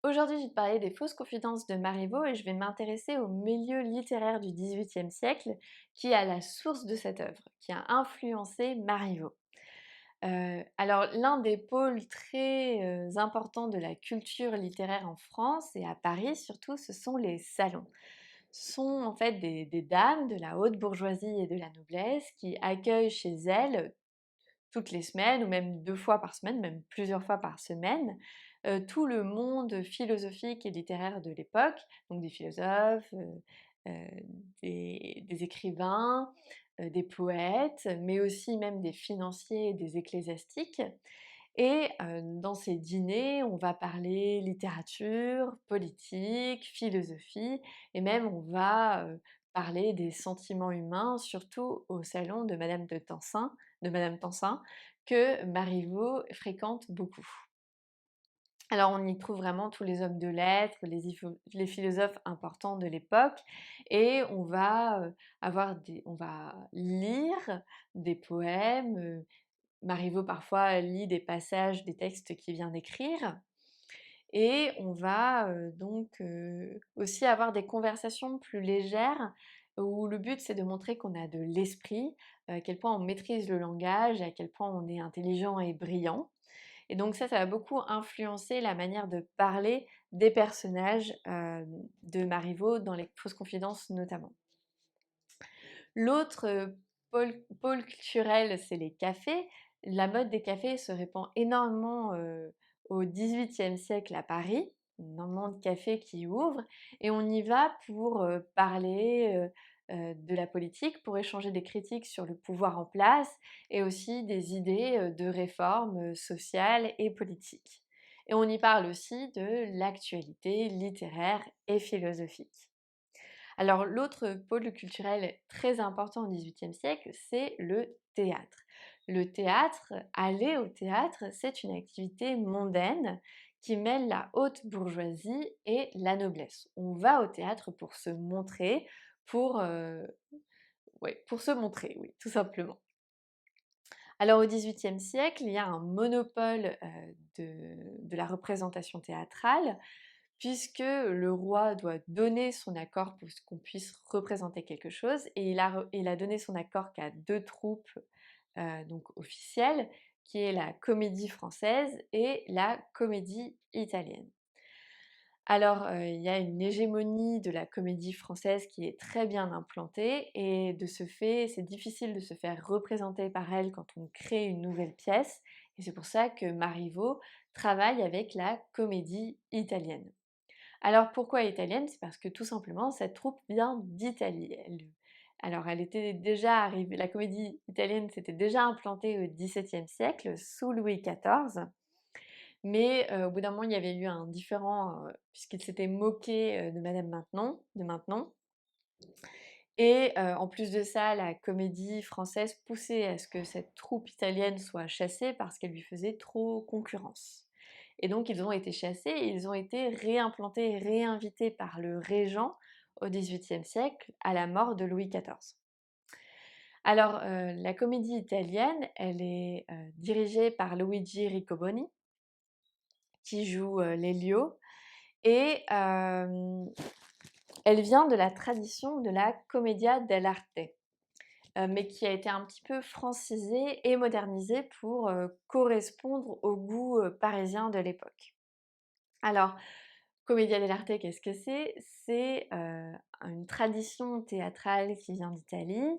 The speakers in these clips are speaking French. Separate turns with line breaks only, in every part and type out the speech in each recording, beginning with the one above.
Aujourd'hui, je vais te parler des fausses confidences de Marivaux et je vais m'intéresser au milieu littéraire du XVIIIe siècle qui est à la source de cette œuvre, qui a influencé Marivaux. Alors, l'un des pôles très importants de la culture littéraire en France et à Paris surtout, ce sont les salons. Ce sont en fait des dames de la haute bourgeoisie et de la noblesse qui accueillent chez elles toutes les semaines ou même 2 fois par semaine, même plusieurs fois par semaine, tout le monde philosophique et littéraire de l'époque, donc des philosophes, des écrivains, des poètes, mais aussi même des financiers et des ecclésiastiques. Et dans ces dîners, on va parler littérature, politique, philosophie et même on va, parler des sentiments humains, surtout au salon de Madame Tencin, que Marivaux fréquente beaucoup. Alors on y trouve vraiment tous les hommes de lettres, les philosophes importants de l'époque et on va lire des poèmes, Marivaux parfois lit des passages des textes qu'il vient d'écrire et on va, aussi avoir des conversations plus légères où le but c'est de montrer qu'on a de l'esprit, à quel point on maîtrise le langage et à quel point on est intelligent et brillant. Et donc ça va beaucoup influencer la manière de parler des personnages, de Marivaux dans les fausses confidences notamment. L'autre, pôle culturel, c'est les cafés. La mode des cafés se répand énormément, au XVIIIe siècle à Paris, énormément de cafés qui ouvrent et on y va pour, parler, de la politique, pour échanger des critiques sur le pouvoir en place et aussi des idées, de réformes, sociales et politiques. Et on y parle aussi de l'actualité littéraire et philosophique. Alors l'autre pôle culturel très important au XVIIIe siècle, c'est le théâtre. Le théâtre, aller au théâtre, c'est une activité mondaine qui mêle la haute bourgeoisie et la noblesse. On va au théâtre pour se montrer, pour, ouais, pour se montrer, oui, tout simplement. Alors au XVIIIe siècle, il y a un monopole de la représentation théâtrale puisque le roi doit donner son accord pour qu'on puisse représenter quelque chose et il a donné son accord qu'à 2 troupes, donc officielles, qui est la Comédie Française et la Comédie Italienne. Alors, il y a une hégémonie de la Comédie Française qui est très bien implantée et de ce fait, c'est difficile de se faire représenter par elle quand on crée une nouvelle pièce et c'est pour ça que Marivaux travaille avec la Comédie Italienne. Alors pourquoi italienne? C'est parce que tout simplement cette troupe vient d'Italie. Elle était déjà arrivée, la comédie italienne s'était déjà implantée au XVIIe siècle sous Louis XIV, mais au bout d'un moment il y avait eu un différend puisqu'il s'était moqué de Maintenon. Et en plus de ça, la comédie française poussait à ce que cette troupe italienne soit chassée parce qu'elle lui faisait trop concurrence. Et donc ils ont été chassés et ils ont été réimplantés et réinvités par le régent au XVIIIe siècle à la mort de Louis XIV. Alors la comédie italienne, elle est, dirigée par Luigi Riccoboni qui joue, Lelio et elle vient de la tradition de la commedia dell'arte. Mais qui a été un petit peu francisée et modernisée pour, correspondre au goût, parisien de l'époque. Alors, commedia dell'arte, qu'est-ce que c'est? C'est, une tradition théâtrale qui vient d'Italie,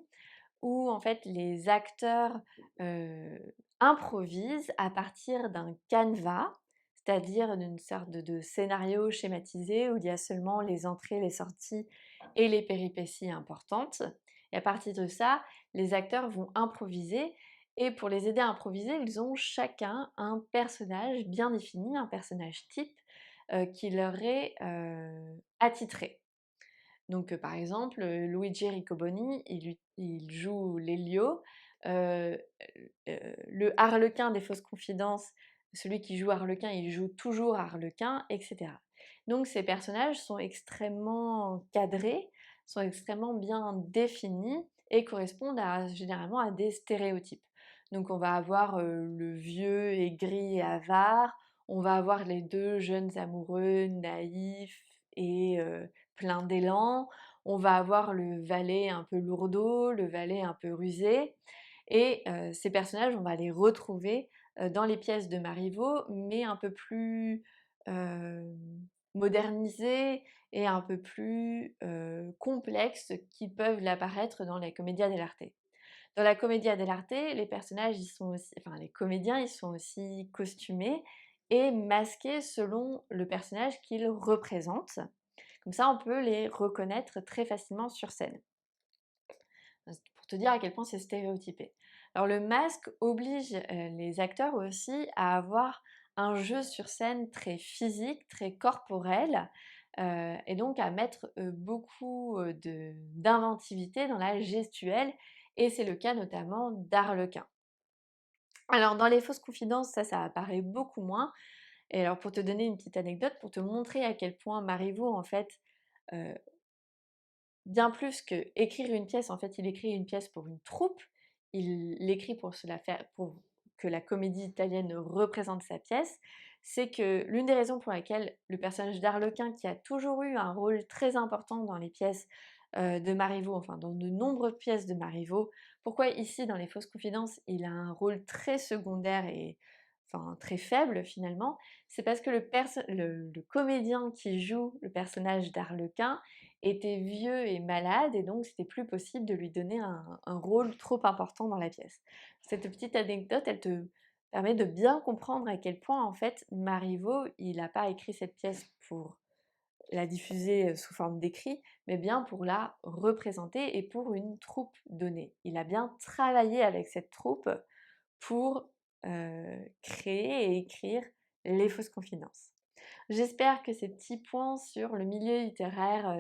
où en fait les acteurs, improvisent à partir d'un canevas, c'est-à-dire d'une sorte de scénario schématisé où il y a seulement les entrées, les sorties et les péripéties importantes et à partir de ça, les acteurs vont improviser et pour les aider à improviser, ils ont chacun un personnage bien défini, un personnage type, qui leur est, attitré. Donc, par exemple, Luigi Riccoboni, il joue Lelio, heu le harlequin des fausses confidences, celui qui joue Harlequin, il joue toujours Harlequin et cetera. Donc ces personnages sont extrêmement cadrés, sont extrêmement bien définis et correspondent généralement à des stéréotypes. Donc on va avoir, le vieux aigri et avare, On va avoir les 2 jeunes amoureux naïfs et pleins d'élan. On va avoir le valet un peu lourdeau, le valet un peu rusé et ces personnages, on va les retrouver, dans les pièces de Marivaux, mais un peu plus, hem, modernisés et un peu plus, complexes qu'ils peuvent l'apparaître dans la commedia dell'arte. Dans la commedia dell'arte, les personnages, ils sont aussi enfin les comédiens, ils sont aussi costumés et masqués selon le personnage qu'ils représentent. Comme ça, on peut les reconnaître très facilement sur scène. Pour te dire à quel point c'est stéréotypé. Alors le masque oblige, les acteurs aussi à avoir un jeu sur scène très physique, très corporel, et donc à mettre, beaucoup, d'inventivité dans la gestuelle et c'est le cas notamment d'Arlequin. Alors dans les fausses confidences, ça apparaît beaucoup moins et alors pour te donner une petite anecdote, pour te montrer à quel point Marivaux en fait, heu, bien plus qu'écrire une pièce, en fait, il écrit une pièce pour une troupe, il l'écrit pour se la faire pour que la comédie italienne représente sa pièce. C'est que l'une des raisons pour laquelle le personnage d'Arlequin, qui a toujours eu un rôle très important dans les pièces, de Marivaux, enfin dans de nombreuses pièces de Marivaux, pourquoi ici dans Les Fausses Confidences, il a un rôle très secondaire et enfin très faible finalement? C'est parce que le comédien qui joue le personnage d'Arlequin était vieux et malade et donc c'était plus possible de lui donner un rôle trop important dans la pièce. Cette petite anecdote, elle te permet de bien comprendre à quel point en fait Marivaux, il n'a pas écrit cette pièce pour la diffuser sous forme d'écrit, mais bien pour la représenter et pour une troupe donnée. Il a bien travaillé avec cette troupe pour créer et écrire Les Fausses Confidences. J'espère que ces petits points sur le milieu littéraire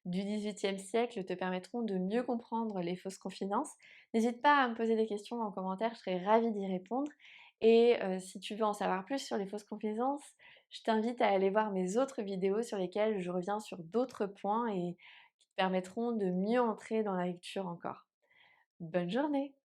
du XVIIIe siècle te permettront de mieux comprendre les fausses confidences. N'hésite pas à me poser des questions en commentaire, je serai ravie d'y répondre. Et si tu veux en savoir plus sur les fausses confidences, je t'invite à aller voir mes autres vidéos sur lesquelles je reviens sur d'autres points et qui te permettront de mieux entrer dans la lecture encore. Bonne journée!